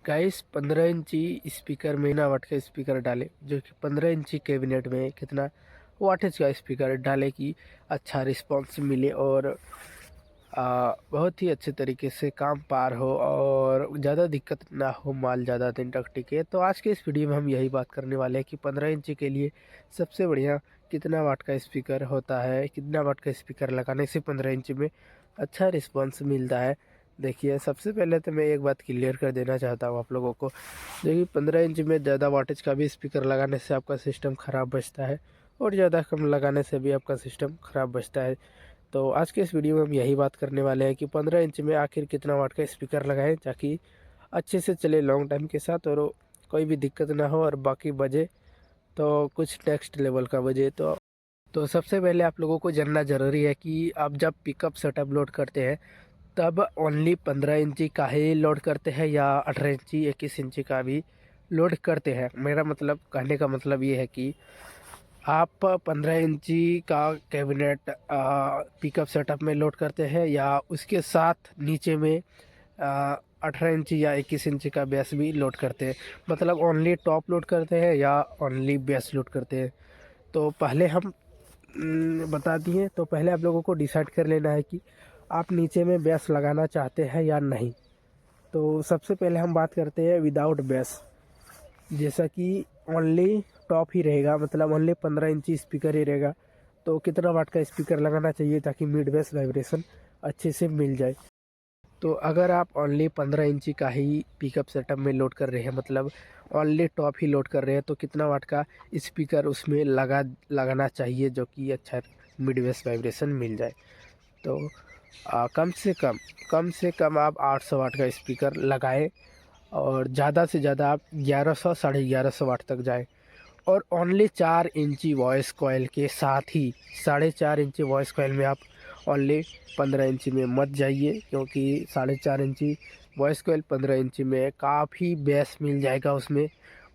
Guys 15 इंची speaker में ना वाट का स्पीकर डाले, जो कि 15 इंची कैबिनेट में कितना वाटेज का स्पीकर डाले कि अच्छा रिस्पांस मिले और बहुत ही अच्छे तरीके से काम पार हो और ज़्यादा दिक्कत ना हो, माल ज़्यादा दिन तक टिके। तो आज के इस वीडियो में हम यही बात करने वाले हैं कि 15 इंची के लिए सबसे बढ़िया कितना वाट का स्पीकर होता है, कितना वाट का स्पीकर लगाने से 15 इंच में अच्छा रिस्पांस मिलता है। देखिए, सबसे पहले तो मैं एक बात क्लियर कर देना चाहता हूँ आप लोगों को, जो कि 15 इंच में ज़्यादा वाटेज का भी स्पीकर लगाने से आपका सिस्टम ख़राब बजता है और ज़्यादा कम लगाने से भी आपका सिस्टम ख़राब बजता है। तो आज के इस वीडियो में हम यही बात करने वाले हैं कि 15 इंच में आखिर कितना वाट का स्पीकर लगाएं ताकि अच्छे से चले लॉन्ग टाइम के साथ और कोई भी दिक्कत ना हो और बाकी बजे तो कुछ नेक्स्ट लेवल का बजे। तो सबसे पहले आप लोगों को जानना ज़रूरी है कि आप जब पिकअप सेटअप लोड करते हैं तब ओनली 15 इंची का ही लोड करते हैं या 18 इंची 21 इंची का भी लोड करते हैं। मेरा मतलब कहने का मतलब ये है कि आप 15 इंची का कैबिनेट पिकअप सेटअप में लोड करते हैं या उसके साथ नीचे में 18 इंची या 21 इंची का बेस भी लोड करते हैं। मतलब ओनली टॉप लोड करते हैं या ओनली बेस लोड करते हैं। तो पहले हम बता दिए, तो पहले आप लोगों को डिसाइड कर लेना है कि आप नीचे में बेस लगाना चाहते हैं या नहीं। तो सबसे पहले हम बात करते हैं विदाउट बेस, जैसा कि ओनली टॉप ही रहेगा, मतलब ओनली 15 इंची स्पीकर ही रहेगा। तो कितना वाट का स्पीकर लगाना चाहिए ताकि मिड बेस वाइब्रेशन अच्छे से मिल जाए। तो अगर आप ओनली 15 इंची का ही पिकअप सेटअप में लोड कर रहे हैं, मतलब ओनली टॉप ही लोड कर रहे हैं, तो कितना वाट का स्पीकर उसमें लगाना चाहिए जो कि अच्छा मिड बेस वाइब्रेशन मिल जाए। तो कम से कम आप 800 वाट का स्पीकर लगाएं और ज़्यादा से ज़्यादा आप 1100 साढ़े 1100 वाट तक जाएं। और ओनली 4 इंची वॉइस कॉइल के साथ ही 4.5 इंची वॉइस कॉइल में आप ओनली 15 इंची में मत जाइए, क्योंकि 4.5 इंची वॉइस कॉइल 15 इंची में काफ़ी बेस मिल जाएगा उसमें,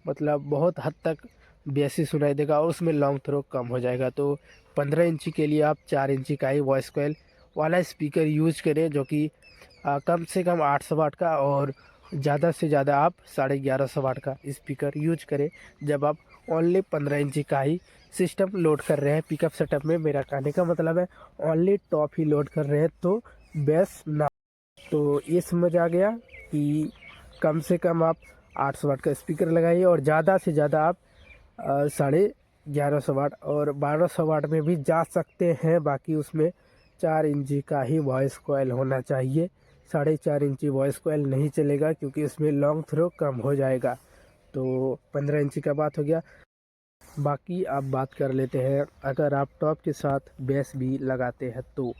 मतलब बहुत हद तक बेस ही सुनाई देगा और उसमें लॉन्ग थ्रो कम हो जाएगा। तो 15 इंची के लिए आप 4 इंची का ही वॉइस कॉइल वाला स्पीकर यूज करें, जो कि कम से कम 800 वाट का और ज़्यादा से ज़्यादा आप 1150 वाट का स्पीकर यूज करें जब आप ओनली 15 इंची का ही सिस्टम लोड कर रहे हैं पिकअप सेटअप में। मेरा कहने का मतलब है ओनली टॉप ही लोड कर रहे हैं तो बेस ना। तो ये समझ आ गया कि कम से कम आप 800 वाट का स्पीकर लगाइए और ज़्यादा से ज़्यादा आप 1150 वाट और 1200 वाट में भी जा सकते हैं। बाकी उसमें 4 इंची का ही वॉइस कॉइल होना चाहिए, 4.5 इंची वॉइस कॉइल नहीं चलेगा क्योंकि उसमें लॉन्ग थ्रो कम हो जाएगा। तो 15 इंची का बात हो गया। बाकी आप बात कर लेते हैं, अगर आप टॉप के साथ बेस भी लगाते हैं तो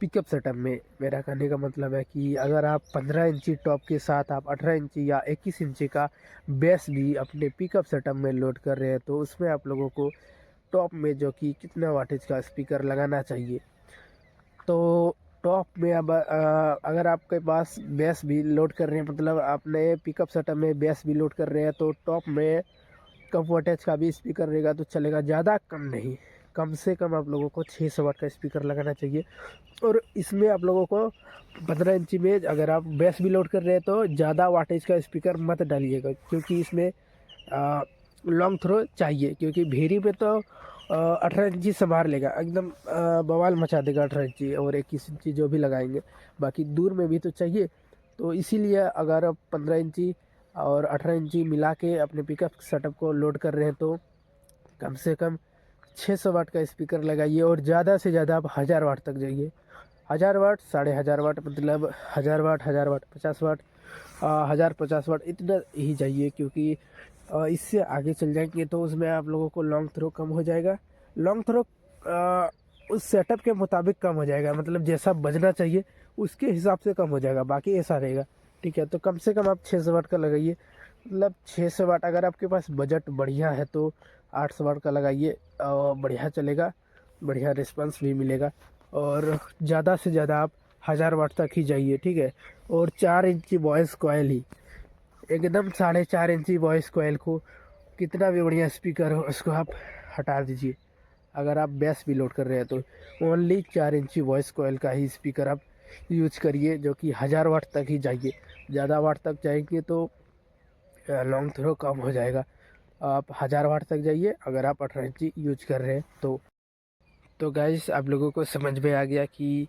पिकअप सेटअप में मेरा कहने का मतलब है कि अगर आप 15 इंची टॉप के साथ आप 18 इंची या 21 इंची का बेस भी अपने पिकअप सेटअप में लोड कर रहे हैं, तो उसमें आप लोगों को टॉप में जो कि कितना वाटेज का स्पीकर लगाना चाहिए। तो टॉप में अब अगर आपके पास बेस भी लोड कर रहे हैं, मतलब अपने पिकअप सेटअप में बेस भी लोड कर रहे हैं, तो टॉप में कम वोल्टेज का भी स्पीकर रहेगा तो चलेगा, ज़्यादा कम नहीं। कम से कम आप लोगों को 600 वाट का स्पीकर लगाना चाहिए। और इसमें आप लोगों को 15 इंची में अगर आप बेस भी लोड कर रहे हैं तो ज़्यादा वाटेज का स्पीकर मत डालिएगा, क्योंकि इसमें लॉन्ग थ्रो चाहिए, क्योंकि भेरी में तो 18 इंची संभाल लेगा एकदम, बवाल मचा देगा 18 इंची और 21 इंची जो भी लगाएंगे। बाकी दूर में भी तो चाहिए। तो इसीलिए अगर आप 15 इंची और 18 इंची मिला के अपने पिकअप सेटअप को लोड कर रहे हैं तो कम से कम 600 वाट का स्पीकर लगाइए और ज़्यादा से ज़्यादा आप 1000 वाट तक जाइए। 1000 वाट, 1500 वाट, मतलब 1000 वाट 50 वाट, 1050 वाट इतना ही चाहिए, क्योंकि इससे आगे चल जाएंगे तो उसमें आप लोगों को लॉन्ग थ्रो कम हो जाएगा। लॉन्ग थ्रो उस सेटअप के मुताबिक कम हो जाएगा, मतलब जैसा बजना चाहिए उसके हिसाब से कम हो जाएगा, बाकी ऐसा रहेगा। ठीक है, तो कम से कम आप 600 वाट का लगाइए, मतलब 600 वाट। अगर आपके पास बजट बढ़िया है तो 800 वाट का लगाइए, बढ़िया चलेगा, बढ़िया रिस्पांस भी मिलेगा। और ज़्यादा से ज़्यादा आप 1000 वाट तक ही जाइए, ठीक है। और 4 इंची वॉइस कॉइल ही, एकदम 4.5 इंची वॉइस कॉइल को कितना भी बढ़िया स्पीकर हो उसको आप हटा दीजिए। अगर आप बेस भी लोड कर रहे हैं तो ओनली 4 इंची वॉइस कॉइल का ही स्पीकर आप यूज करिए, जो कि 1000 वाट तक ही जाइए। ज़्यादा वाट तक जाएंगे तो लॉन्ग थ्रो कम हो जाएगा। आप 1000 वाट तक जाइए अगर आप 18 इंची यूज कर रहे हैं तो गाइस आप लोगों को समझ में आ गया कि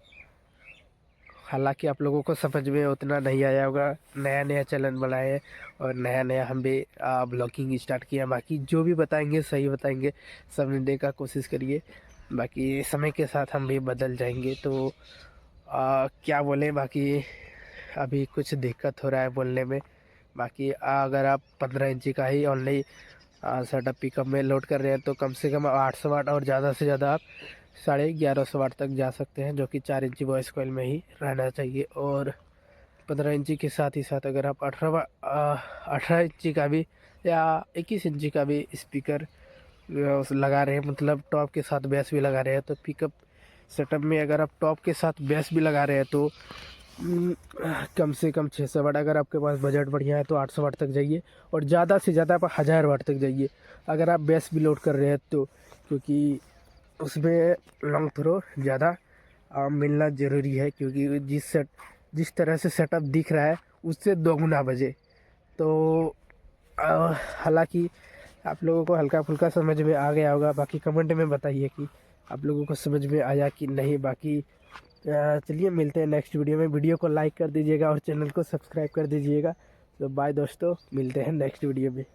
हालांकि आप लोगों को समझ में उतना नहीं आया होगा, नया नया चैनल बनाए हैं और नया नया हम भी ब्लॉगिंग स्टार्ट किया। बाकी जो भी बताएंगे सही बताएंगे, समझने का कोशिश करिए। बाकी समय के साथ हम भी बदल जाएंगे। तो क्या बोले, बाकी अभी कुछ दिक्कत हो रहा है बोलने में। बाकी अगर आप 15 इंची का ही ऑनलाइन सेटअप पिकअप में लोड कर रहे हैं तो कम से कम 800 वाट और ज़्यादा से ज़्यादा आप 1150 वाट तक जा सकते हैं, जो कि 4 इंची वॉइस कॉइल में ही रहना चाहिए। और 15 इंची के साथ ही साथ अगर आप 18 इंची का भी या 21 इंची का भी स्पीकर लगा रहे हैं, मतलब टॉप के साथ बेस भी लगा रहे हैं, तो पिकअप सेटअप में अगर आप टॉप के साथ बेस भी लगा रहे हैं तो कम से कम 600 वाट, अगर आपके पास बजट बढ़िया है तो 800 वाट तक जाइए और ज़्यादा से ज़्यादा आप 1000 वाट तक जाइए अगर आप बेस भी लोड कर रहे हैं तो, क्योंकि उसमें लॉन्ग थ्रो ज़्यादा मिलना ज़रूरी है। क्योंकि जिस तरह से सेटअप दिख रहा है उससे 2 गुना बजे। तो हालांकि आप लोगों को हल्का फुल्का समझ में आ गया होगा। बाकी कमेंट में बताइए कि आप लोगों को समझ में आया कि नहीं। बाकी चलिए मिलते हैं नेक्स्ट वीडियो में। वीडियो को लाइक कर दीजिएगा और चैनल को सब्सक्राइब कर दीजिएगा। तो बाय दोस्तों, मिलते हैं नेक्स्ट वीडियो में।